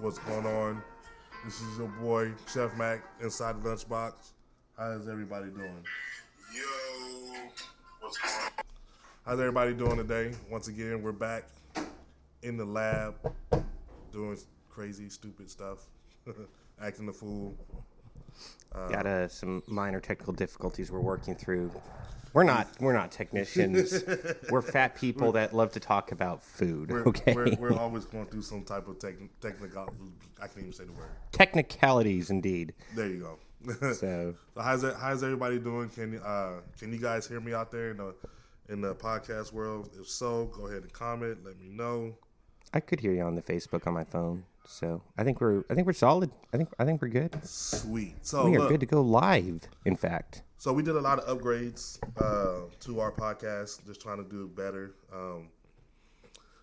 What's going on? This is your boy, Chef MaQ, inside the lunchbox. How is everybody doing? Yo, what's going on? How's everybody doing today? Once again, we're back in the lab doing crazy, stupid stuff, acting the fool. Got some minor technical difficulties we're working through. We're not technicians. We're fat people that love to talk about food. We're always going through some type of technical. I can't even say the word. Technicalities, indeed. There you go. So how's everybody doing? Can you guys hear me out there in the podcast world? If so, go ahead and comment. Let me know. I could hear you on the Facebook on my phone. So I think we're solid. I think we're good. Sweet. So we are good to go live. In fact. So we did a lot of upgrades to our podcast, just trying to do it better.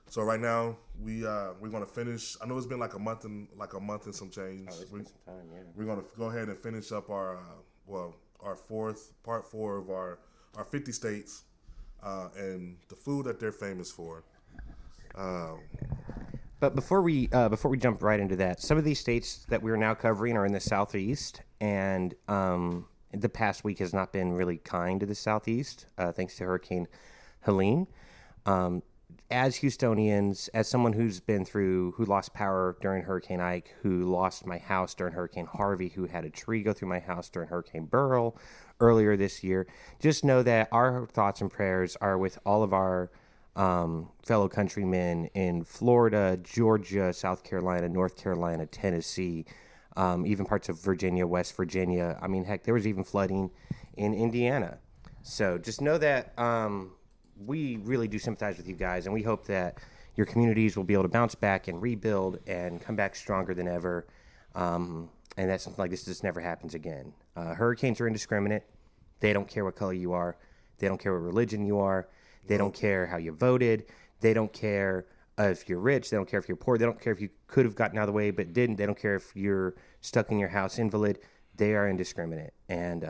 So right now we're gonna finish. I know it's been like a month and some change. It's been some time, yeah. We're gonna go ahead and finish up our part four of our 50 states and the food that they're famous for. But before we jump right into that, some of these states that we're now covering are in the southeast, and the past week has not been really kind to the southeast, thanks to Hurricane Helene. As Houstonians, as someone who lost power during Hurricane Ike, who lost my house during Hurricane Harvey, who had a tree go through my house during Hurricane Beryl earlier this year, just know that our thoughts and prayers are with all of our fellow countrymen in Florida, Georgia, South Carolina, North Carolina, Tennessee, even parts of Virginia, West Virginia. I mean, heck, there was even flooding in Indiana. So just know that we really do sympathize with you guys, and we hope that your communities will be able to bounce back and rebuild and come back stronger than ever, and that something like this just never happens again. Hurricanes are indiscriminate. They don't care what color you are. They don't care what religion you are. They don't care how you voted. They don't care if you're rich. They don't care if you're poor. They don't care if you could have gotten out of the way but didn't. They don't care if you're stuck in your house invalid. They are indiscriminate. And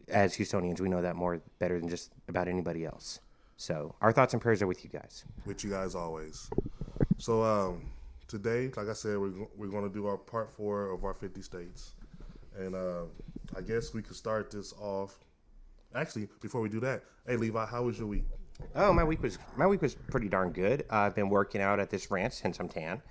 as Houstonians, we know that better than just about anybody else. So our thoughts and prayers are with you guys. With you guys always. So today, like I said, we're going to do our part 4 of our 50 states. And I guess we could start this off. Actually, before we do that, hey, Levi, how was your week? Oh, my week was pretty darn good. I've been working out at this ranch since I'm tan,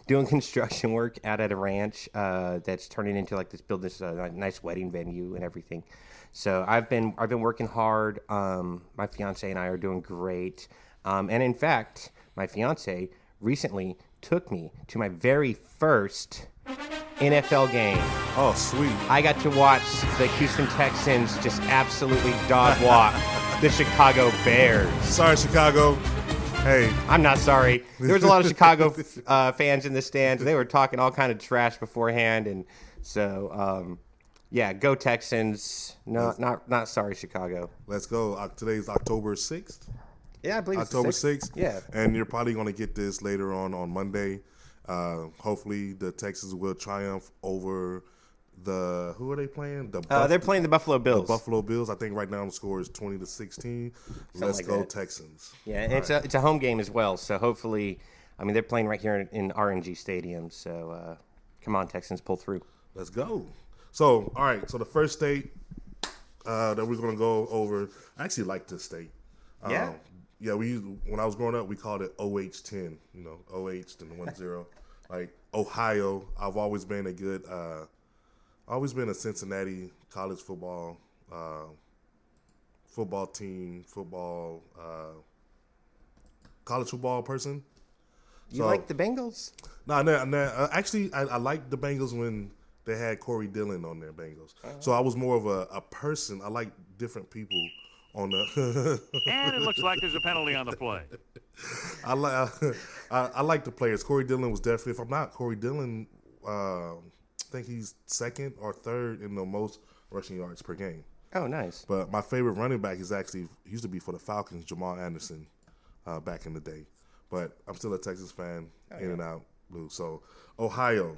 doing construction work out at a ranch that's turning into like this nice wedding venue and everything. So I've been working hard. My fiance and I are doing great, and in fact, my fiance recently took me to my very first NFL game. Oh, sweet. I got to watch the Houston Texans just absolutely dog walk the Chicago Bears. Sorry, Chicago. Hey. I'm not sorry. There was a lot of Chicago fans in the stands, and they were talking all kind of trash beforehand. And so, yeah, go Texans. No, not sorry, Chicago. Let's go. Today's October 6th. Yeah, I believe it's October 6th. Yeah. And you're probably going to get this later on Monday. Hopefully the Texans will triumph over who are they playing? They're playing the Buffalo Bills. The Buffalo Bills. I think right now the score is 20-16. Let's go that. Texans. Yeah, and it's a home game as well. So hopefully, I mean, they're playing right here in RNG Stadium. So come on, Texans, pull through. Let's go. So all right. So the first state that we're going to go over. I actually like this state. Yeah. Yeah, when I was growing up, we called it OH10. You know, OH then 10. Like Ohio, I've always been a Cincinnati college football team, college football person. You like the Bengals? No, actually, I liked the Bengals when they had Corey Dillon on their Bengals. So I was more of a person. I like different people on the. And it looks like there's a penalty on the play. I like the players. Corey Dillon was definitely, if I'm not Corey Dillon, I think he's second or third in the most rushing yards per game. Oh, nice. But my favorite running back is actually, he used to be for the Falcons, Jamal Anderson, back in the day. But I'm still a Texas fan, in and out blue. So Ohio,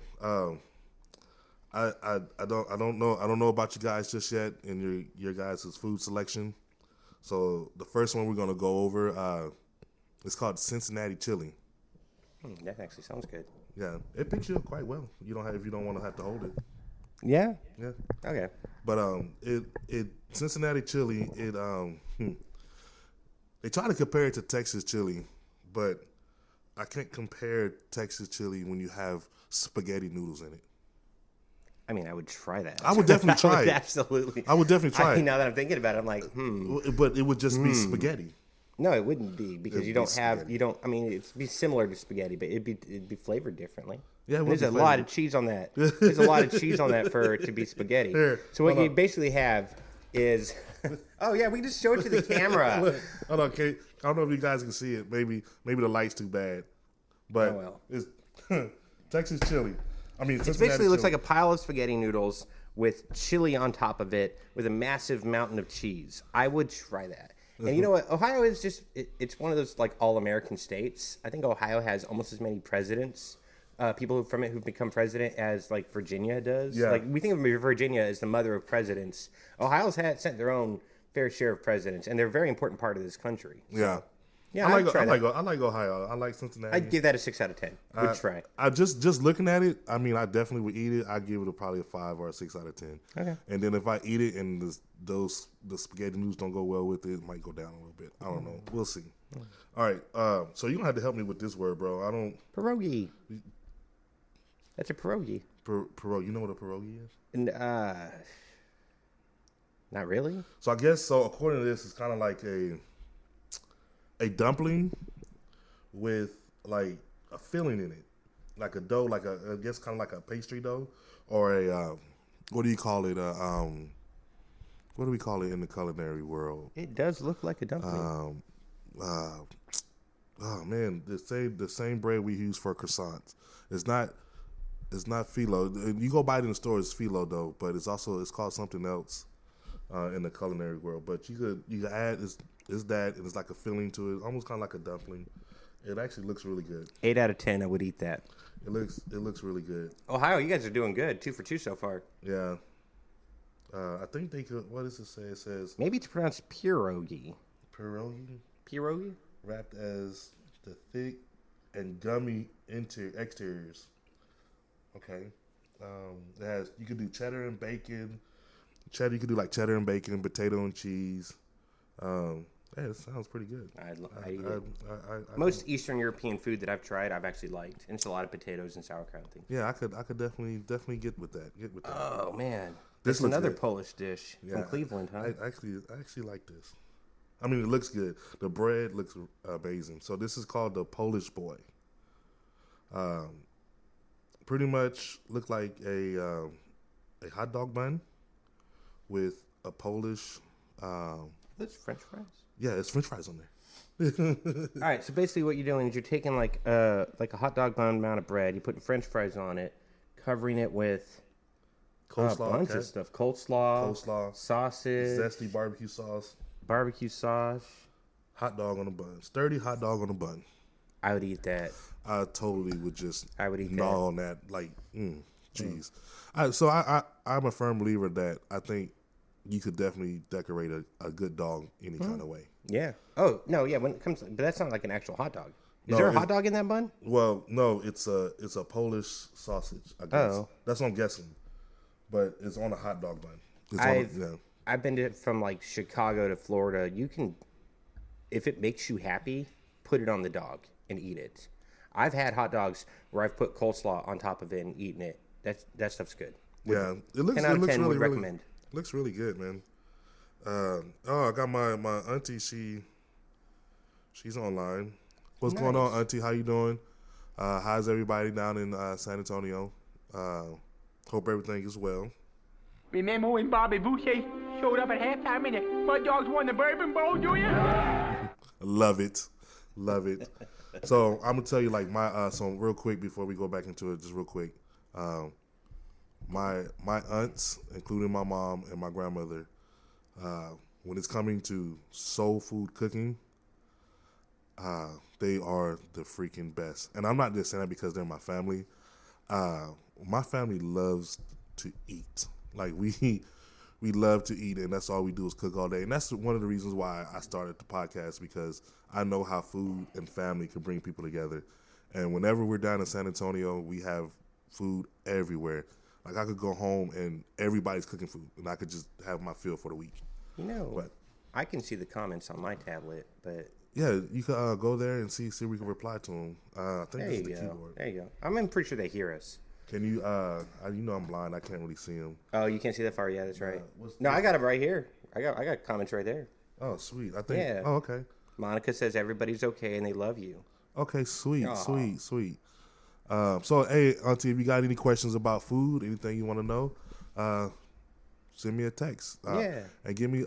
I don't know about you guys just yet in your guys' food selection. So the first one we're gonna go over, it's called Cincinnati chili. That actually sounds good. Yeah, it picks you up quite well. You don't have if you don't want to have to hold it. Yeah. Yeah. Okay. But it Cincinnati chili. They try to compare it to Texas chili, but I can't compare Texas chili when you have spaghetti noodles in it. I mean, I would try that. I would definitely try it. Absolutely. I would definitely try it. Now that I'm thinking about it, I'm like, But it would just be spaghetti. No, it wouldn't be because It'd you be don't have spaghetti. you don't. I mean, it'd be similar to spaghetti, but it'd be flavored differently. Yeah, it would there's be a lot flavored. of cheese on that. There's a lot of cheese on that for it to be spaghetti. Here, So what hold you on. basically have is, oh yeah, we can just show it to the camera. Look, hold on, Kate. I don't know if you guys can see it. Maybe the light's too bad. But Oh, well. it's Texas chili. I mean, It basically looks like a pile of spaghetti noodles with chili on top of it with a massive mountain of cheese. I would try that. And you know what? Ohio is just, it's one of those like all-American states. I think Ohio has almost as many presidents, people from it who've become president as like Virginia does. Yeah. Like we think of Virginia as the mother of presidents. Ohio's sent their own fair share of presidents, and they're a very important part of this country. Yeah. Yeah, I I'd try that. like Ohio. I like Cincinnati. I'd give that a 6 out of 10. Would try. I just looking at it. I mean, I definitely would eat it. I'd give it probably a 5 or a 6 out of 10. Okay. And then if I eat it and the spaghetti noodles don't go well with it, it might go down a little bit. I don't know. We'll see. All right. So you gonna have to help me with this word, bro. I don't. Pierogi. That's a pierogi. Pierogi. You know what a pierogi is? And, not really. So I guess according to this, it's kind of like a dumpling with like a filling in it, like a dough, I guess kind of like a pastry dough, or a what do you call it? What do we call it in the culinary world? It does look like a dumpling. Oh man, the same bread we use for croissants. It's not phyllo. You go buy it in the store, it's phyllo dough, but it's called something else in the culinary world. But you could add is that, and it's like a filling to it, almost kind of like a dumpling. It actually looks really good. 8 out of 10, I would eat that. It looks really good. Ohio, you guys are doing good. 2 for 2 so far. Yeah. I think they could. What does it say? It says Maybe it's pronounced pierogi. pierogi, Pierogi? wrapped as the thick and gummy exteriors. Okay. It has, you could do cheddar and bacon. You could do like cheddar and bacon, potato and cheese. Yeah, it sounds pretty good. I'd eat it. Most Eastern European food that I've tried, I've actually liked. And it's a lot of potatoes and sauerkraut and things. Yeah, I could definitely get with that. Oh, man. This This is looks another good. Polish dish from Cleveland, huh? I actually like this. I mean, it looks good. The bread looks amazing. So this is called the Polish boy. Pretty much look like a hot dog bun with a Polish. Those French fries? Yeah, it's French fries on there. All right, so basically what you're doing is you're taking like a hot dog bun amount of bread, you're putting French fries on it, covering it with Coleslaw, a bunch of stuff. Coleslaw, sausage, zesty barbecue sauce, barbecue sauce. hot dog on a bun, sturdy hot dog on a bun. I would eat that. I totally would just I would eat gnaw on that, like, jeez. So I'm a firm believer that I think you could definitely decorate a good dog any kind of way. Yeah. Oh, no, yeah, when it comes but that's not like an actual hot dog. Is No, there a hot dog in that bun? Well, no, it's a Polish sausage, I guess. Oh. That's what I'm guessing. But it's on a hot dog bun. I've been to from like Chicago to Florida. You can, if it makes you happy, put it on the dog and eat it. I've had hot dogs where I've put coleslaw on top of it and eaten it. That stuff's good. Yeah, it looks. 10 out It of looks 10 really, would really recommend. looks really good, man. I got my auntie. She's online. What's going on, auntie? How you doing? How's everybody down in San Antonio? Hope everything is well. Remember when Bobby Boucher showed up at halftime and the Mud Dogs won the Bourbon Bowl, do you? Love it. So I'm gonna tell you like my so real quick before we go back into it, just real quick. My aunts, including my mom and my grandmother, when it's coming to soul food cooking, they are the freaking best. And I'm not just saying that because they're my family. My family loves to eat. Like we love to eat, and that's all we do is cook all day. And that's one of the reasons why I started the podcast, because I know how food and family can bring people together. And whenever we're down in San Antonio, we have food everywhere. Like I could go home and everybody's cooking food, and I could just have my fill for the week. But I can see the comments on my tablet, but yeah, you can go there and see we can reply to them. I think there this you is the go. keyboard. There you go. I'm pretty sure they hear us. Can you? You know I'm blind. I can't really see them. Oh, you can't see that far. Yeah, that's right. No, I got them right here. I got comments right there. Oh, sweet. I think. Yeah. Oh, okay. Monica says everybody's okay and they love you. Okay, sweet. So, hey, Auntie, if you got any questions about food, anything you want to know, send me a text. And give me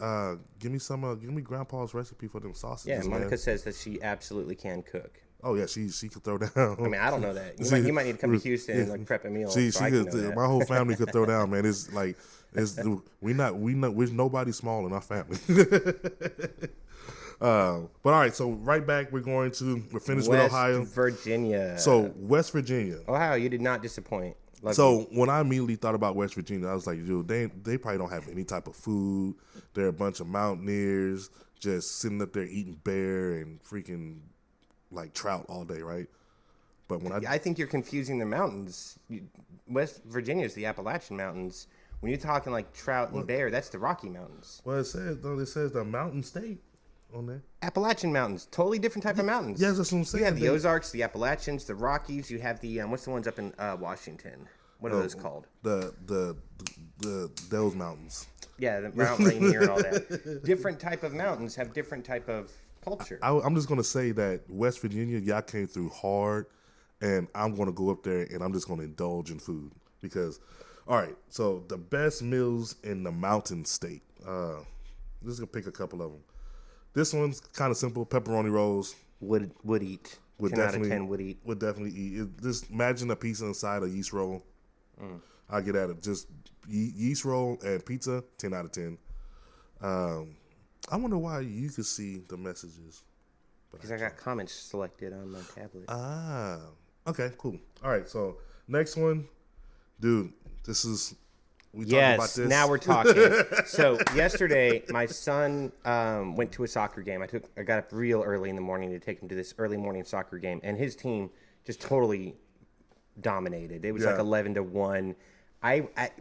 Grandpa's recipe for them sausages. Yeah, Monica man. says that she absolutely can cook. Oh yeah, she could throw down. I mean, I don't know that. You might need to come to Houston and like prep a meal. She so I can could. know that. My whole family could throw down, man. We're nobody small in our family. But all right, so right back, we're finished with Ohio. West Virginia. So West Virginia. Ohio, you did not disappoint. Love So you. when I immediately thought about West Virginia, I was like, dude, they probably don't have any type of food. They're a bunch of mountaineers just sitting up there eating bear and freaking like trout all day, right? But when I think you're confusing the mountains. West Virginia is the Appalachian Mountains. When you're talking like trout and bear, that's the Rocky Mountains. Well, it says the mountain state on there. Appalachian Mountains, totally different type of mountains. Yes, that's what I'm saying. You have the Ozarks, the Appalachians, the Rockies. You have the what's the ones up in Washington? What are those called? Those mountains. Yeah, the Mount Rainier and all that. Different type of mountains have different type of culture. I'm just gonna say that West Virginia, y'all came through hard, and I'm gonna go up there and I'm just gonna indulge in food because, all right. So the best meals in the mountain state. Just gonna pick a couple of them. This one's kind of simple: pepperoni rolls. Would eat. 10 out of 10 would eat. Would definitely eat. Just imagine a pizza inside a yeast roll. I get at it. Just yeast roll and pizza. 10 out of 10. I wonder why you could see the messages. Because I got comments selected on my tablet. Okay, cool. All right, so next one, dude. We talked about this. Now we're talking. So yesterday, my son went to a soccer game. I got up real early in the morning to take him to this early morning soccer game, and his team just totally dominated. It was like 11-1.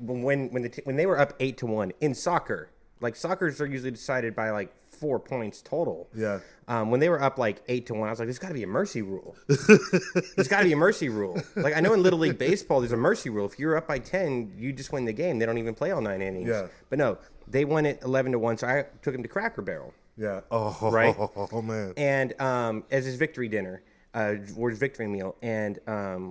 When they were up 8-1 in soccer, like soccer's are usually decided by like 4 points total. Yeah. When they were up like 8-1, I was like, "There's got to be a mercy rule. There's got to be a mercy rule." Like I know in Little League baseball, there's a mercy rule. If you're up by 10, you just win the game. They don't even play all 9 innings. Yeah. But no, they won it 11-1. So I took him to Cracker Barrel. Yeah. Oh, right. Oh man. And as his victory dinner, or his victory meal, and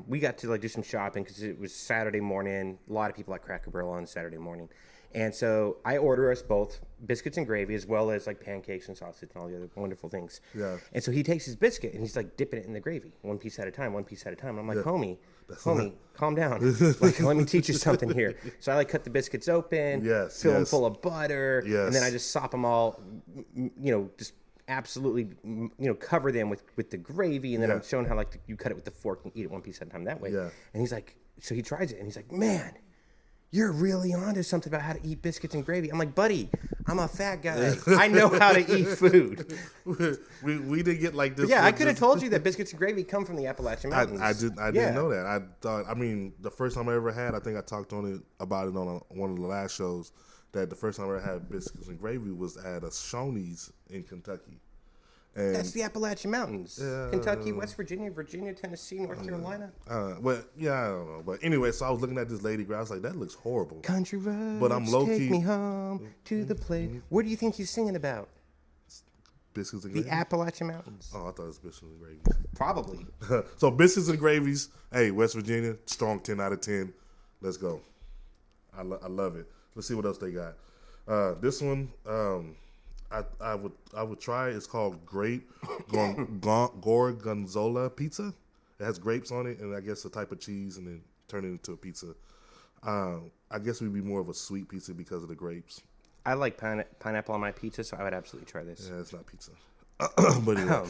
we got to like do some shopping because it was Saturday morning. A lot of people at Cracker Barrel on Saturday morning. And so I order us both biscuits and gravy as well as like pancakes and sausage and all the other wonderful things. Yeah. And so he takes his biscuit and he's like dipping it in the gravy, one piece at a time. And I'm like, homie, calm down. Like, let me teach you something here. So I like cut the biscuits open, fill them full of butter, and then I just sop them all, just absolutely, cover them with the gravy. And then I'm showing how like you cut it with the fork and eat it one piece at a time that way. Yeah. And he's like, so he tries it and he's like, man, you're really onto something about how to eat biscuits and gravy. I'm like, buddy, I'm a fat guy. I know how to eat food. we didn't get like this. Yeah, I could have told you that biscuits and gravy come from the Appalachian Mountains. I didn't know that. I thought. I mean, the first time I ever had, I think I talked about it on one of the last shows. That the first time I ever had biscuits and gravy was at a Shoney's in Kentucky. And that's the Appalachian Mountains. Kentucky, West Virginia, Tennessee, North Carolina. I don't know. But anyway, so I was looking at this lady, I was like, that looks horrible. Country roads, but I'm low-key, take me home to the place. What do you think he's singing about? Biscuits and gravy? The Appalachian Mountains. Oh, I thought it was biscuits and gravy. Probably. So biscuits and gravies, hey, West Virginia, strong 10 out of 10. Let's go. I love it. Let's see what else they got. This one, I would try. It's called grape gorgonzola pizza. It has grapes on it, and I guess a type of cheese, and then turn it into a pizza. I guess it would be more of a sweet pizza because of the grapes. I like pineapple on my pizza, so I would absolutely try this. Yeah, it's not pizza. But anyway,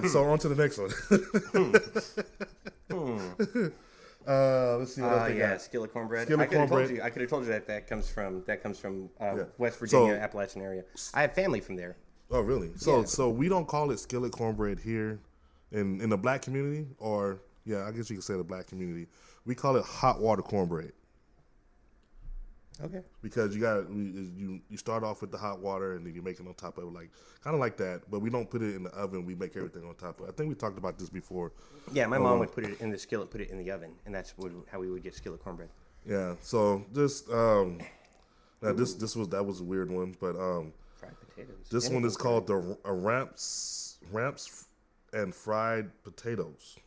so on to the next one. Let's see what else they got. Skillet cornbread. I could have told you that comes from West Virginia, Appalachian area. I have family from there. Oh, really? So we don't call it skillet cornbread here. in the black community, or yeah, I guess you could say the black community, we call it hot water cornbread. Okay. Because you start off with the hot water and then you make it on top of it, like kind of like that. But we don't put it in the oven. We make everything on top of it. I think we talked about this before. Yeah, my mom would put it in the skillet, put it in the oven, and that's how we would get skillet cornbread. Yeah. So this now that was a weird one, but Fried potatoes. this one is called the ramps and fried potatoes.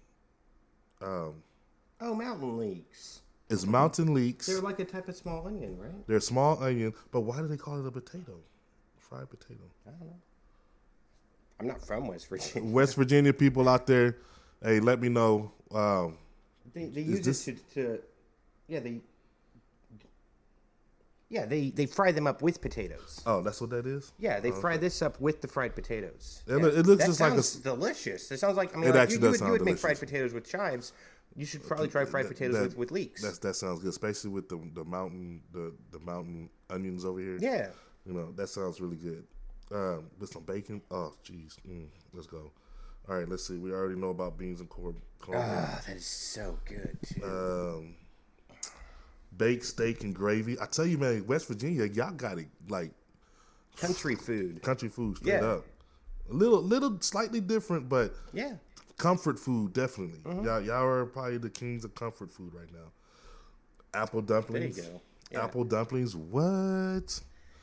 Mountain leeks. It's mountain leeks. They're like a type of small onion, right? They're small onion, but why do they call it a potato? Fried potato. I don't know. I'm not from West Virginia. West Virginia people out there, hey, let me know. They use it to they fry them up with potatoes. Oh, that's what that is? Yeah, they fry this up with the fried potatoes. It looks that just like sounds delicious. It sounds like, I mean, It like actually you does would make sound fried delicious. potatoes with chives. You should probably try fried potatoes with leeks. That sounds good, especially with the mountain onions over here. Yeah. You know, that sounds really good. With some bacon. Oh, jeez. Let's go. All right, let's see. We already know about beans and corn. Ah, that is so good too. Baked steak and gravy. I tell you, man, West Virginia, y'all got it like Country food. country food straight Yeah. up. A little slightly different, but Yeah. comfort food definitely. Mm-hmm. Y'all are probably the kings of comfort food right now. Apple dumplings. There you go. Yeah. Apple dumplings. What?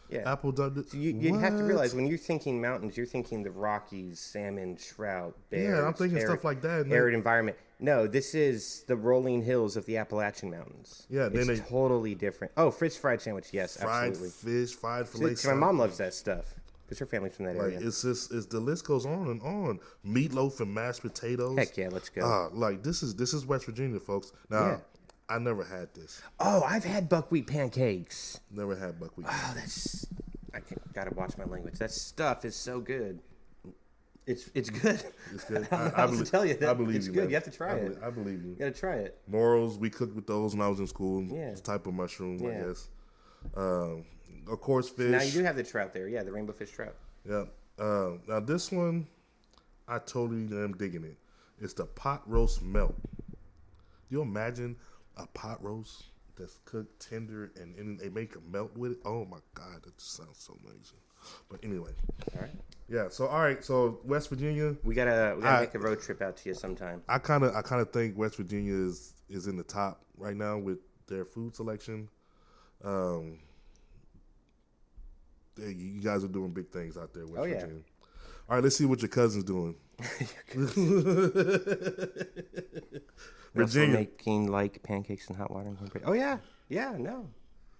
Yeah. Apple dumplings. So you have to realize when you're thinking mountains, you're thinking the Rockies, salmon, trout, bears. Yeah, I'm thinking stuff like that, and Arid environment. No, this is the rolling hills of the Appalachian Mountains. Yeah, then it's totally different. Oh, Fritz fried sandwich. Yes, fried absolutely. fish, fried filet. See, my mom loves that stuff because her family's from that Like area. it's the list goes on and on. Meatloaf and mashed potatoes. Heck yeah, let's go. Like this is West Virginia, folks. Now, Yeah. I never had this. Oh, I've had buckwheat pancakes. Never had buckwheat. Oh, gotta watch my language. That stuff is so good. It's good. It's good. I will tell you that I believe it's you, good. man. You have to try it. I believe you. You gotta try it. Morals, we cooked with those when I was in school. Yeah. It's a type of mushroom, I Yeah. guess. Of course, fish. Now you do have the trout there. Yeah, the rainbow fish trout. Yeah. Now this one, I totally am digging it. It's the pot roast melt. You imagine a pot roast that's cooked tender and they make a melt with it? Oh my God, that just sounds so amazing. But anyway. All right. Yeah. So all right. So West Virginia. We gotta make a road trip out to you sometime. I kind of think West Virginia is in the top right now with their food selection. You guys are doing big things out there, West Yeah. Virginia. All right, let's see what your cousin's doing. We're also Virginia. making like pancakes and hot water and cornbread. Oh yeah, no.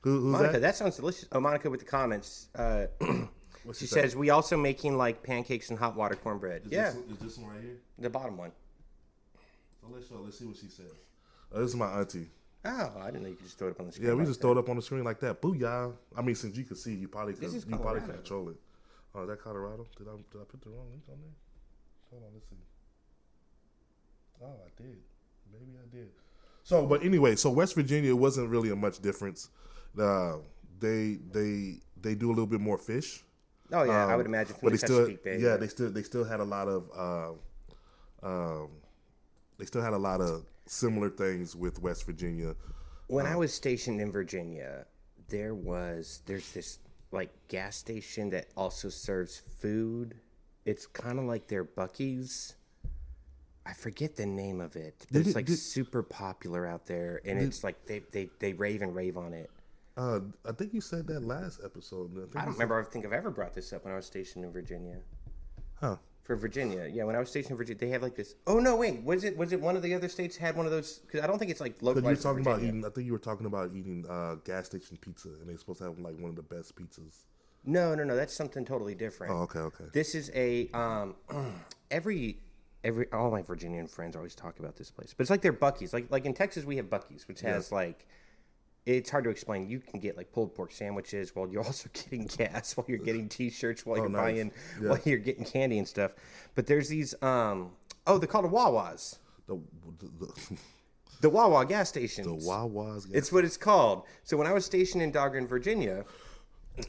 Who's Monica, that? that sounds delicious. Oh, Monica with the comments. What's She she say? says we also making like pancakes and hot water cornbread. Yeah, Is this one right here? the bottom one. So let's see what she says. This is my auntie. Oh, I didn't know you could just throw it up on the screen. Yeah, we like just that. throw it up on the screen like that. Booyah! I mean, since you can see, you probably This is can Colorado. control it. Oh, is that Colorado? Did I put the wrong link on there? Hold on, let's see. Oh, I did. Maybe I did. So, but anyway, so West Virginia, it wasn't really a much difference. They do a little bit more fish. Oh yeah, I would imagine from But the they still, Chesapeake Bay. yeah, they still had a lot of similar things with West Virginia. When I was stationed in Virginia, there's this like gas station that also serves food. It's kind of like their Buc-ee's. I forget the name of it, but it's like super popular out there, and it's like they rave and rave on it. I think you said that last episode. I don't remember. I think I've ever brought this up when I was stationed in Virginia. Huh. For Virginia, yeah, when I was stationed in Virginia, they have like this. Oh no, wait, was it one of the other states had one of those? Because I don't think it's like Because you were localized. talking to about Virginia. eating. I think you were talking about eating gas station pizza, and they're supposed to have like one of the best pizzas. No, that's something totally different. Oh, okay. This is a every all my Virginian friends always talk about this place, but it's like their Buc-ee's. Like in Texas, we have Buc-ee's, which has like. It's hard to explain. You can get like pulled pork sandwiches while you're also getting gas, while you're getting T-shirts, while you're nice. buying, Yeah. while you're getting candy and stuff. But there's these. They're called Wawas. The Wawa gas stations. The Wawa's. It's what it's called. So when I was stationed in Dahlgren, Virginia,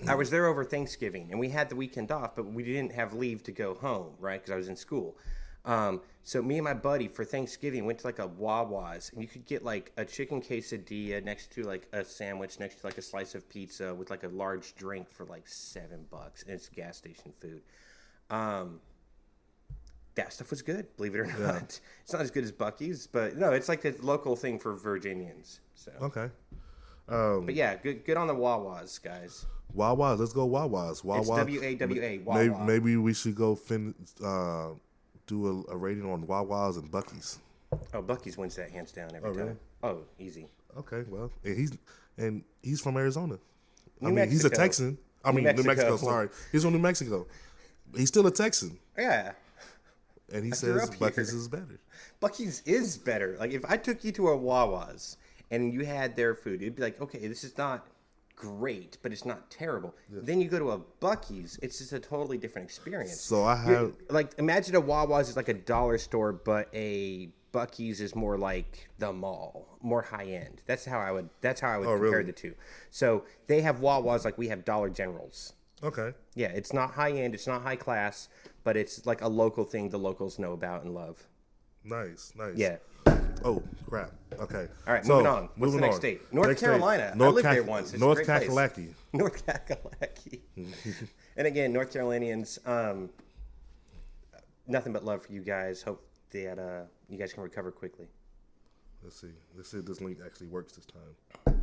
I was there over Thanksgiving, and we had the weekend off, but we didn't have leave to go home, right? Because I was in school. So me and my buddy for Thanksgiving went to like a Wawa's, and you could get like a chicken quesadilla next to like a sandwich, next to like a slice of pizza with like a large drink for like $7, and it's gas station food. That stuff was good, believe it or not. It's not as good as Buc-ee's, but no, it's like the local thing for Virginians. So Okay. but yeah, good on the Wawa's, guys. Wawa's. Let's go Wawa's. Wawa's. It's W-A-W-A, Wawa. Maybe we should go do a rating on Wawa's and Buc-ee's. Oh, Buc-ee's wins that hands down every time. Really? Oh, easy. Okay, well, and he's from Arizona. New He's a Mexico. Texan. New Mexico. Sorry, he's from New Mexico. He's still a Texan, Yeah. and he grew says up here. Buc-ee's is better. Buc-ee's is better. Like, if I took you to a Wawa's and you had their food, it'd be like, okay, this is not great, but it's not terrible. Then you go to a Buc-ee's, it's just a totally different experience. So I have Like, imagine a Wawa's is like a dollar store, but a Buc-ee's is more like the mall, more high end. That's how I would compare really? the two. So they have Wawa's like we have Dollar Generals. okay. Yeah, it's not high end, it's not high class, but it's like a local thing the locals know about and love. Nice. Yeah. Oh crap. Okay. All right, moving on. What's the next state? North Carolina. I lived there once. It's a North great place. Kakalaki. North Kakalaki. And again, North Carolinians, nothing but love for you guys. Hope that you guys can recover quickly. Let's see if this link actually works this time.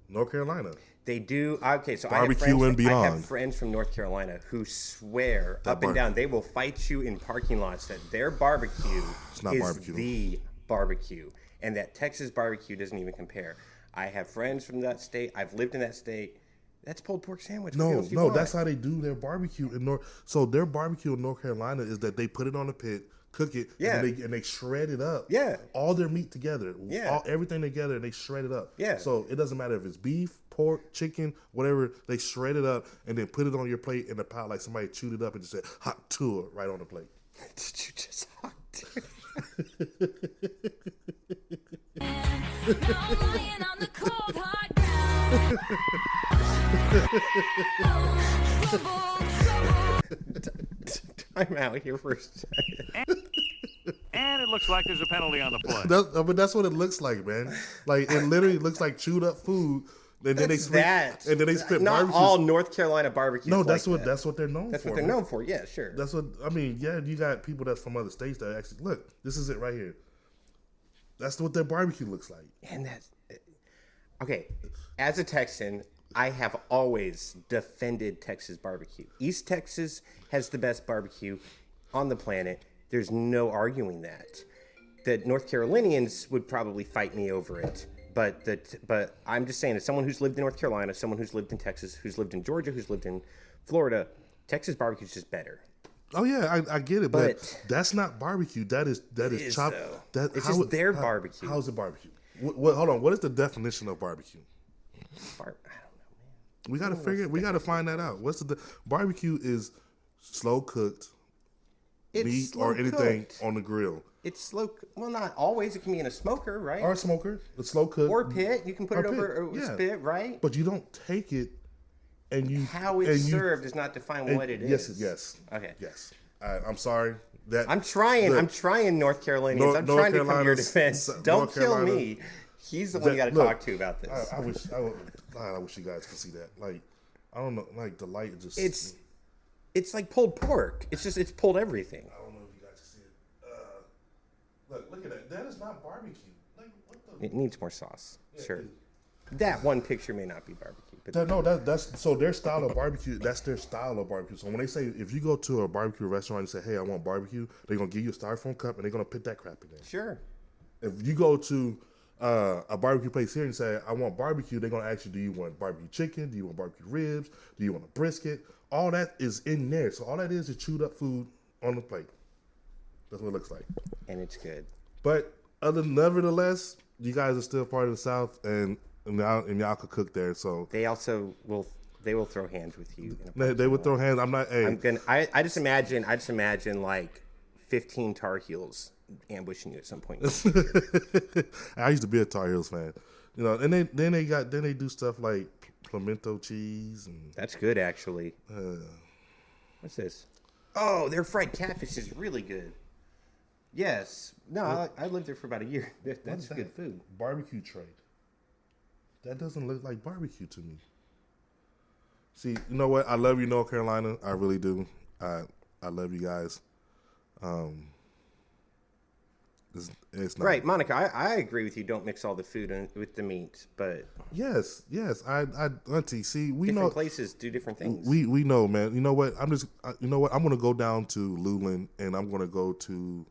North Carolina. They do. Okay, so Barbecue and I beyond. have friends from North Carolina who swear up and down they will fight you in parking lots that their barbecue not is barbecue. the barbecue, and that Texas barbecue doesn't even compare. I have friends from that state. I've lived in that state. That's pulled pork sandwich. What else do you want? That's how they do their barbecue in North. So their barbecue in North Carolina is that they put it on a pit, cook it, Yeah. and they shred it up. Yeah. All their meat together. Yeah. Everything together, and they shred it up. Yeah. So it doesn't matter if it's beef, pork, chicken, whatever. They shred it up and then put it on your plate in a pot like somebody chewed it up and just said hot tour right on the plate. Did you just hot too? Lying on the cold hard ground. Time out here for a second. And it looks like there's a penalty on the play. That's what it looks like, man. Like it literally looks like chewed up food. And then they spit Not barbecue. all North Carolina barbecues. No, like that's what that. that's what they're known That's for. what they're man. known for. Yeah, sure. That's what I mean. Yeah, you got people that's from other states that actually look. This is it right here. That's what their barbecue looks like. And that's okay. As a Texan, I have always defended Texas barbecue. East Texas has the best barbecue on the planet. There's no arguing that. The North Carolinians would probably fight me over it. But I'm just saying, as someone who's lived in North Carolina, someone who's lived in Texas, who's lived in Georgia, who's lived in Florida, Texas barbecue is just better. Oh yeah, I get it, but But- that's not barbecue. That is is, chopped. though. It's just their barbecue. How's it barbecue? Hold on. What is the definition of barbecue? I don't know, man. We gotta figure. We gotta find that out. What's the barbecue is slow cooked It's meat slow or anything cooked. on the grill It's slow. Well, not always. It can be in a smoker, right? or a smoker. It's slow cooked Or pit. You can put it Or over pit, a yeah. spit, right? But you don't take it and you How it's and you- served does not define and- what it yes, is. Yes. Okay. Yes. I'm sorry. That I'm trying. Look, I'm trying, North Carolinians. North- I'm North trying to come to your Carolina's- defense. North Don't kill Carolina- me. He's the one you got to look, talk to about this. I wish. I wish you guys could see that. Like, I don't know. Like the light just. It's like pulled pork. It's pulled everything. I don't know if you guys can see it. Look at that. That is not barbecue. Like, what the? It needs more sauce. Sure. That one picture may not be barbecue, but That's so their style of barbecue. That's their style of barbecue. So when they say if you go to a barbecue restaurant and say, "Hey, I want barbecue," they're gonna give you a styrofoam cup and they're gonna put that crap in there. sure. If you go to a barbecue place here and say, "I want barbecue," they're gonna ask you, "Do you want barbecue chicken? Do you want barbecue ribs? Do you want a brisket?" All that is in there. So all that is chewed up food on the plate. That's what it looks like. And it's good. But nevertheless, you guys are still part of the South, and y'all could cook there. So They also will throw hands with you. In a they would throw hands. I'm not. Hey, I just imagine like 15 Tar Heels ambushing you at some point. I used to be a Tar Heels fan, you know. And then they do stuff like pimento cheese and That's good, actually. What's this? Oh, their fried catfish is really good. Yes. No, I lived there for about a year. That's good food. Barbecue tray. That doesn't look like barbecue to me. See, you know what? I love you, North Carolina. I really do. I love you guys. It's not Right, Monica. I agree with you. Don't mix all the food with the meat, but Yes. Auntie. See, we different know places do different things. we know, man. You know what? You know what? I'm gonna go down to Luland and I'm gonna go to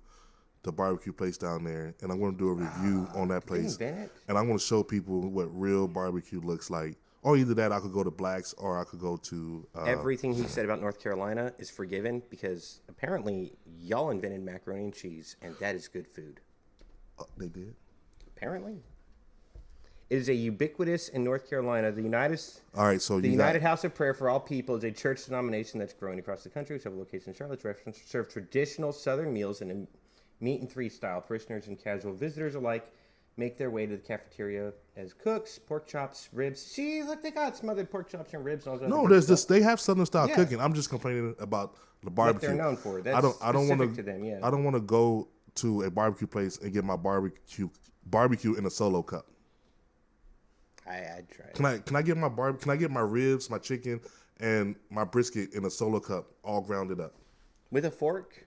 the barbecue place down there, and I'm gonna do a review on that place, and I'm gonna show people what real barbecue looks like. Or either that, I could go to Black's, or I could go to. Everything he said about North Carolina is forgiven because apparently y'all invented macaroni and cheese, and that is good food. They did. Apparently, it is a ubiquitous in North Carolina. The United House of Prayer for All People is a church denomination that's growing across the country. Several locations in Charlotte serve traditional Southern meals in a meat and three style. Parishioners and casual visitors alike make their way to the cafeteria as cooks, pork chops, ribs. See, look, they got smothered pork chops and ribs and all that. No, there's this. They have Southern style cooking. I'm just complaining about the barbecue. What they're known for. That's I don't want to them. Yeah. I don't want to go to a barbecue place and get my barbecue in a solo cup. I'd try it. Can I get my ribs, my chicken, and my brisket in a solo cup, all grounded up with a fork?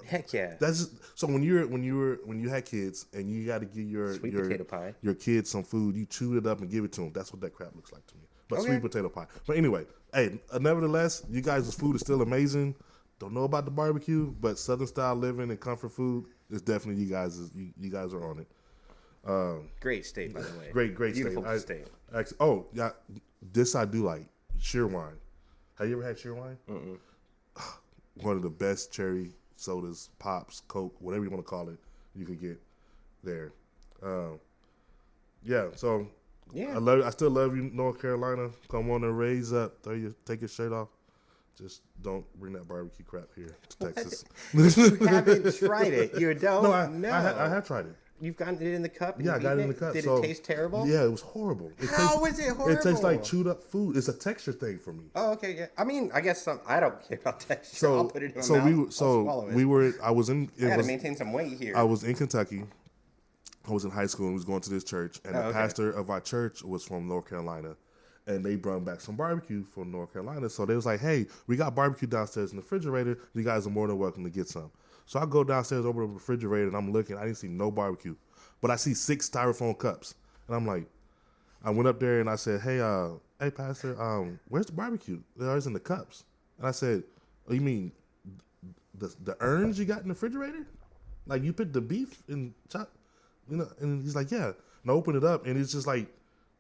Heck yeah! That's so when you had kids and you got to give your kids some food, you chew it up and give it to them. That's what that crap looks like to me. But sweet potato pie. But anyway, hey, nevertheless, you guys' food is still amazing. Don't know about the barbecue, but Southern style living and comfort food is definitely you guys are on it. Great state, by the way. Great Beautiful state. Oh yeah, this I do like Shearwine. Have you ever had Shearwine? Mm-mm. One of the best cherry sodas, pops, Coke, whatever you want to call it, you could get there. So I still love you, North Carolina. Come on and raise up. Take your shirt off. Just don't bring that barbecue crap here to Texas. You haven't tried it. You don't? No. I have tried it. You've gotten it in the cup? Yeah, I got it in the cup. Did it taste terrible? Yeah, it was horrible. How was it horrible? It tastes like chewed up food. It's a texture thing for me. Oh, okay. Yeah. I mean, I guess I don't care about texture. I'll put it in my mouth. I was in. I got to maintain some weight here. I was in Kentucky. I was in high school and was going to this church, and the pastor of our church was from North Carolina, and they brought back some barbecue from North Carolina. So they was like, "Hey, we got barbecue downstairs in the refrigerator. You guys are more than welcome to get some." So I go downstairs over the refrigerator, and I'm looking. I didn't see no barbecue. But I see 6 styrofoam cups, and I'm like, I went up there and I said, "Hey, pastor, where's the barbecue? It's in the cups." And I said, "Oh, you mean the urns you got in the refrigerator? Like you put the beef and chop, you know?" And he's like, "Yeah." And I open it up, and it's just like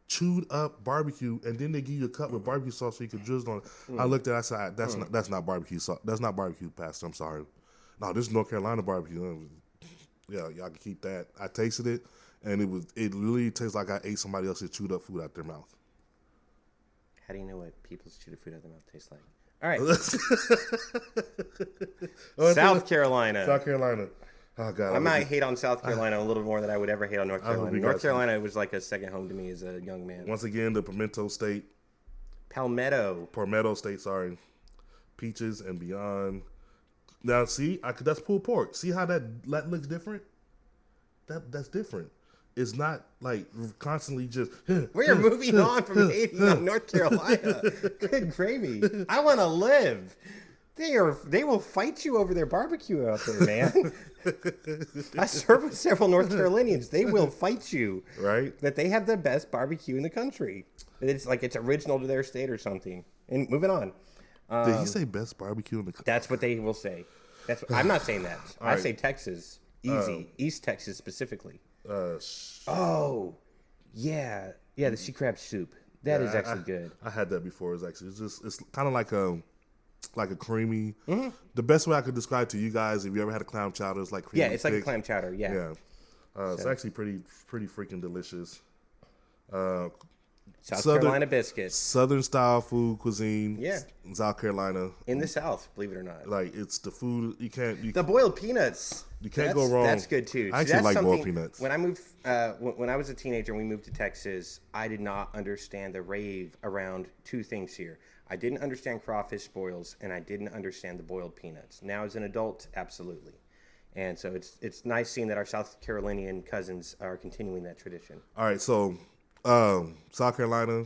chewed up barbecue, and then they give you a cup with barbecue sauce so you can drizzle on it. I looked at it, I said, "That's not barbecue sauce. That's not barbecue, pastor. I'm sorry. No, this is North Carolina barbecue." Yeah, y'all can keep that. I tasted it, and it literally tastes like I ate somebody else's chewed up food out their mouth. How do you know what people's chewed up food out their mouth tastes like? All right. South Carolina. Oh, God. I might hate on South Carolina a little more than I would ever hate on North Carolina. North Carolina was like a second home to me as a young man. Once again, the Palmetto State, sorry. Peaches and beyond. Now, see, that's pulled pork. See how that looks different? That's different. It's not like constantly just. We're moving on from hating on North Carolina. Good gravy. I want to live. They will fight you over their barbecue out there, man. I served with several North Carolinians. They will fight you. Right. That they have the best barbecue in the country. It's like it's original to their state or something. And moving on. Did he say best barbecue in the country? That's what they will say. I'm not saying that. I say Texas. Easy. East Texas specifically. Oh, yeah. Yeah, the sea crab soup. That is actually good. I had that before. It's kind of like a creamy. Mm-hmm. The best way I could describe to you guys, if you ever had a clam chowder, it's like creamy. Yeah, it's like a clam chowder. Yeah. It's actually pretty freaking delicious. South Carolina biscuits. Southern style food cuisine. Yeah. South Carolina. In the South, believe it or not. Like, it's the food the boiled peanuts. You can't go wrong. That's good too. I actually like boiled peanuts. When I moved, when I was a teenager and we moved to Texas, I did not understand the rave around 2 things here. I didn't understand crawfish boils, and I didn't understand the boiled peanuts. Now, as an adult, absolutely. And so it's nice seeing that our South Carolinian cousins are continuing that tradition. All right, so South Carolina,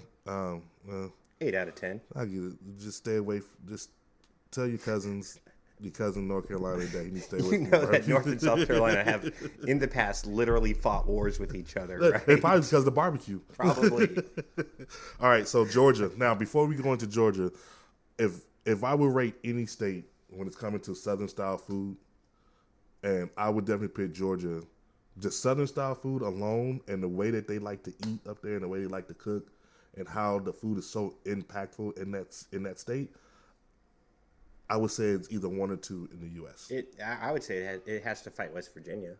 8 out of 10. I get it. Just stay away. Just tell your cousin North Carolina that he needs to stay away You from know that barbecue. North and South Carolina have, in the past, literally fought wars with each other, right? It's probably because of the barbecue. Probably. All right, so Georgia. Now, before we go into Georgia, if I would rate any state when it's coming to Southern style food, and I would definitely pick Georgia, just Southern style food alone, and the way that they like to eat up there, and the way they like to cook, and how the food is so impactful in that state, I would say it's either 1 or 2 in the U.S. I would say it has to fight West Virginia.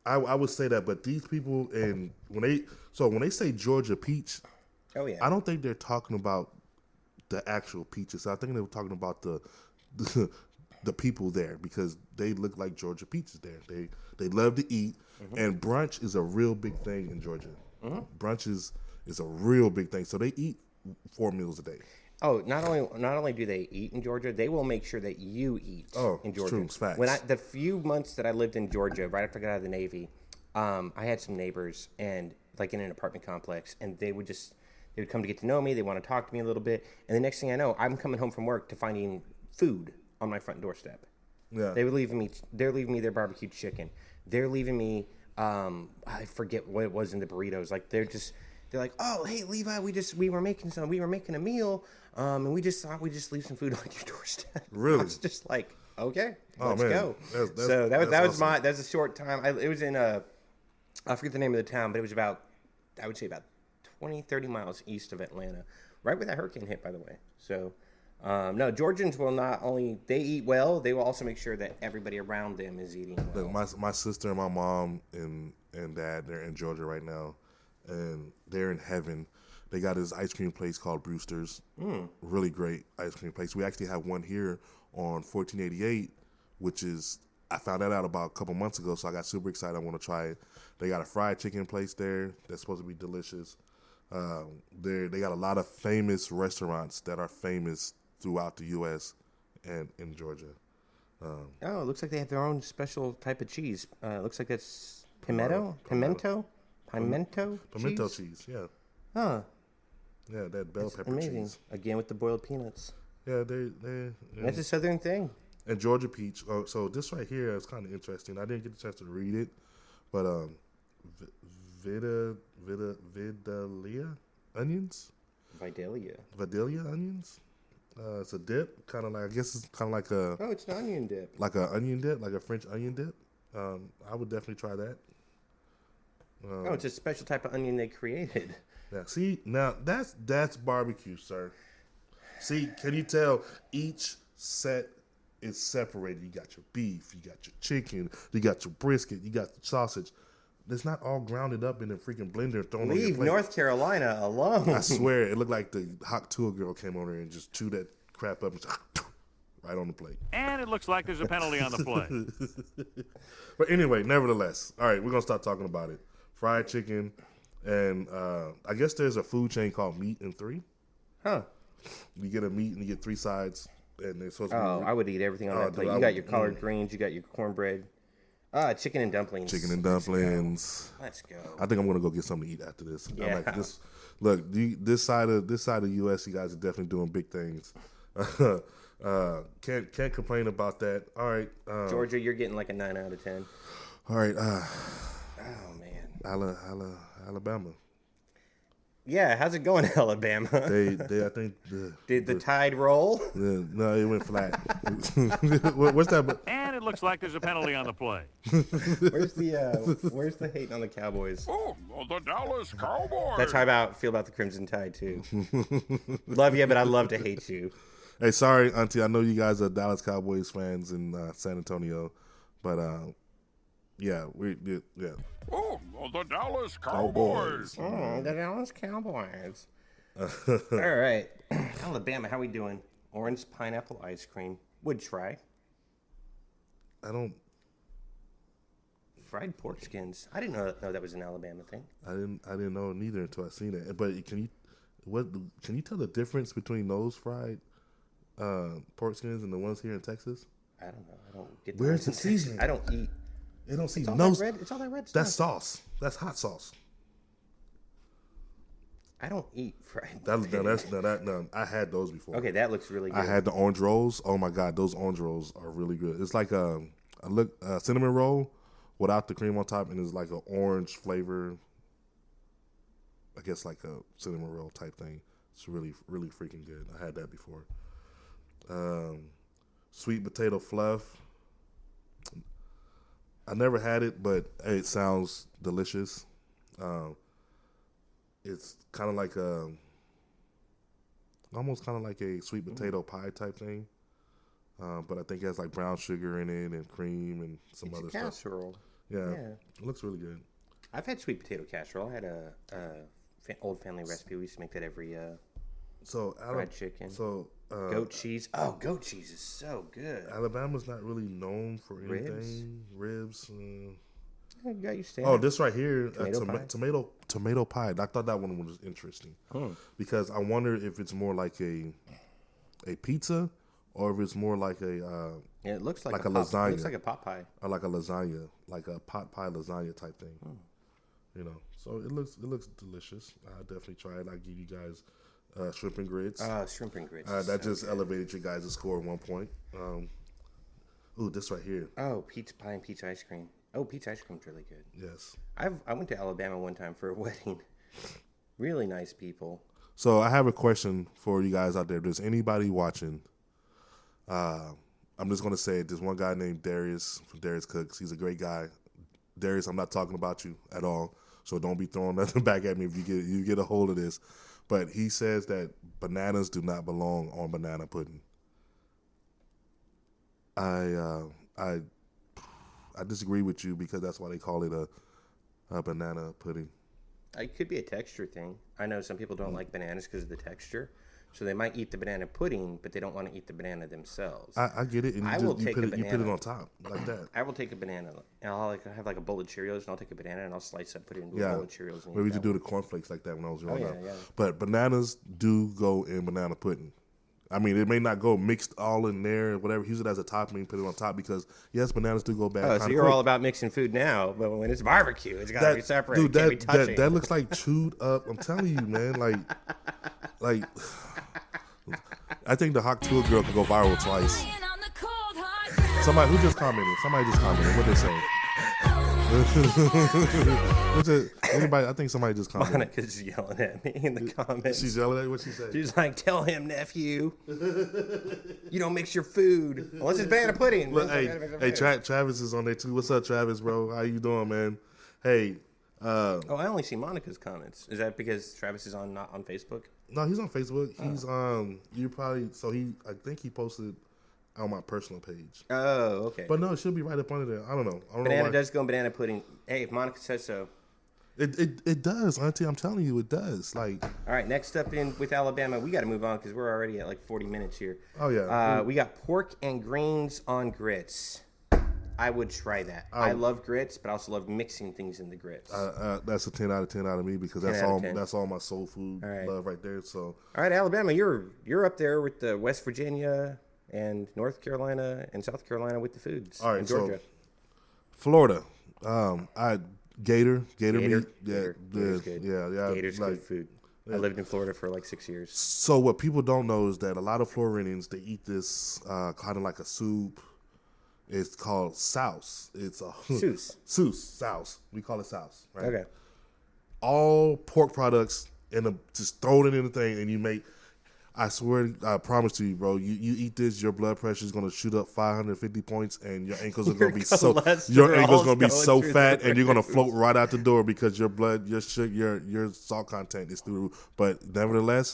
I would say that, but these people, and when they say Georgia peach, Oh, yeah. I don't think they're talking about the actual peaches. I think they were talking about the people there, because they look like Georgia peaches there. They love to eat, and brunch is a real big thing in Georgia. Brunch is a real big thing. So they eat 4 meals a day. Oh, not only do they eat in Georgia, they will make sure that you eat in Georgia. True, it's facts. When the few months that I lived in Georgia, right after I got out of the Navy, I had some neighbors, and like in an apartment complex, and they would come to get to know me. They want to talk to me a little bit, and the next thing I know, I'm coming home from work to finding food on my front doorstep. Yeah. They're leaving me their barbecue chicken. They're leaving me I forget what it was in the burritos. Like they're like, oh hey Levi, we were making a meal, and we just thought we'd just leave some food on your doorstep. Really? I was just like, okay, Oh, let's man. go. That's awesome. That's a short time. It was in I forget the name of the town, but it was about 20, 30 miles east of Atlanta, right where that hurricane hit, by the way. So, no, Georgians will not only they eat well, they will also make sure that everybody around them is eating well. Look, my sister and my mom and dad, they're in Georgia right now, and they're in heaven. They got this ice cream place called Brewster's. Really great ice cream place. We actually have one here on 1488, which is, I found that out about a couple months ago, so I got super excited. I want to try it. They got a fried chicken place there that's supposed to be delicious. They got a lot of famous restaurants that are famous throughout the U.S. and in Georgia. Oh, it looks like they have their own special type of cheese. Looks like that's pimento Cheese, yeah. Huh. Yeah, that bell pepper Amazing. cheese. Again with the boiled peanuts. Yeah, they That's a southern thing. and Georgia peach. Oh, so this right here is kind of interesting. I didn't get the chance to read it, but Vidalia onions, Vidalia. onions. It's a dip, kind of like, I guess it's kind of like a Oh, it's an onion dip. onion dip, like a French onion dip. I would definitely try that. Oh, it's a special type of onion they created. Yeah, see, now that's barbecue, sir. See, can you tell each set is separated? You got your beef, you got your chicken, you got your brisket, you got the sausage. It's not all grounded up in a freaking blender thrown on your Leave plate. North Carolina alone. I swear, it looked like the hot tour girl came over and just chewed that crap up and just right on the plate. And it looks like there's a penalty on the play. But anyway, nevertheless, all right, we're gonna start talking about it. Fried chicken, and I guess there's a food chain called Meat and Three. Huh. You get a meat and you get 3 sides, and they're supposed to Oh, be I would eat everything on that plate. dude, You got your collard greens, you got your cornbread. Chicken and dumplings. chicken and dumplings. Let's go. I think I'm gonna go get something to eat after this. Yeah. I'm like, this side of the U.S. You guys are definitely doing big things. Can't complain about that. All right, Georgia, you're getting like a 9 out of 10. all right. Oh, man. Alabama. Yeah, how's it going, Alabama? They I think Did the tide roll? no, it went flat. What's that? And it looks like there's a penalty on the play. Where's the hating on the Cowboys? Oh, the Dallas Cowboys. That's how I feel about the Crimson Tide, too. Love you, but I love to hate you. Hey, sorry, Auntie. I know you guys are Dallas Cowboys fans in San Antonio, but yeah. Oh, the Dallas Cowboys. Oh, the Dallas Cowboys. All right. Alabama, how we doing? Orange pineapple ice cream. Would try. I don't. Fried pork skins. I didn't know that was an Alabama thing. I didn't know neither until I seen it. But can you tell the difference between those fried pork skins and the ones here in Texas? I don't know. I don't get. Where's the seasoning? I don't eat. It don't see It's all no. that red. It's all that red stuff. That's sauce. That's hot sauce. I don't eat fried. I had those before. Okay, that looks really good. I had the orange rolls. Oh my god, those orange rolls are really good. It's like a cinnamon roll without the cream on top, and it's like an orange flavor. I guess like a cinnamon roll type thing. It's really, really freaking good. I had that before. Sweet potato fluff. I never had it, but it sounds delicious. It's kind of like almost kind of like a sweet potato pie type thing. But I think it has like brown sugar in it and cream and some other stuff. Casserole. Yeah, it looks really good. I've had sweet potato casserole. I had a old family recipe. We used to make that every fried chicken. So goat cheese. Oh, goat cheese is so good. Alabama's not really known for anything. Ribs. You got your Oh, this right here, Tomato pie. pie. I thought that one was interesting because I wonder if it's more like a pizza or if it's more like a it looks like a lasagna. It looks like a pot pie. Or like a lasagna, like a pot pie lasagna type thing. You know, so it looks delicious. I'll definitely try it. I'll give you guys shrimp and grits. Shrimp and grits. That just elevated your guys' score at 1 point. Ooh, this right here. Oh, pizza pie and pizza ice cream. Oh, pizza ice cream's really good. Yes. I went to Alabama one time for a wedding. Really nice people. So I have a question for you guys out there. Does anybody watching? I'm just gonna say it. There's one guy named Darius from Darius Cooks. He's a great guy. Darius, I'm not talking about you at all. So don't be throwing nothing back at me if you get a hold of this. But he says that bananas do not belong on banana pudding. I disagree with you because that's why they call it a banana pudding. It could be a texture thing. I know some people don't like bananas because of the texture. So they might eat the banana pudding, but they don't want to eat the banana themselves. I get it. And you put it on top like that. I will take a banana, and I'll have like a bowl of Cheerios, and I'll take a banana and I'll slice it, put it into a bowl of Cheerios. And we used to do the cornflakes like that when I was growing up. Yeah. But bananas do go in banana pudding. I mean, it may not go mixed all in there or whatever. Use it as a topping, put it on top because, yes, bananas do go bad. Oh, so you're all about mixing food now, but when it's barbecue, it's got to be separate. Dude, can't be touching. that looks like chewed up. I'm telling you, man. Like, I think the hot tour girl could go viral twice. Somebody who just commented. What they saying? Anybody? I think somebody just commented. Monica's yelling at me in the comments. She's yelling at you? What she said? She's like, "Tell him, nephew, you don't mix your food unless it's banana pudding." Look, hey, Travis is on there too. What's up, Travis, bro? How you doing, man? Hey. I only see Monica's comments. Is that because Travis is not on Facebook? No, he's on Facebook. He's I think he posted on my personal page. Oh, okay. But no, it should be right up under there. I don't know. Banana does go in banana pudding. Hey, if Monica says so. It does, Auntie. I'm telling you, it does. Like, all right, next up with Alabama, we got to move on because we're already at like 40 minutes here. Oh yeah. We got pork and greens on grits. I would try that. I love grits, but I also love mixing things in the grits. That's a 10 out of 10 out of me because that's all my soul food love right there. So, all right, Alabama, you're up there with the West Virginia and North Carolina and South Carolina with the foods. All right, and Georgia. So Florida, Gator meat. Gator's good. Yeah. Gator's good food. I lived in Florida for like 6 years. So what people don't know is that a lot of Floridians, they eat this kind of like a soup. It's called souse. It's a souse. We call it souse, right? Okay. All pork products just throw it in the thing, and you make. I swear, I promise to you, bro. You eat this, your blood pressure is gonna shoot up 550 points, and your ankles are gonna be so fat, and you're gonna float right out the door because your blood, your sugar, your salt content is through. But nevertheless.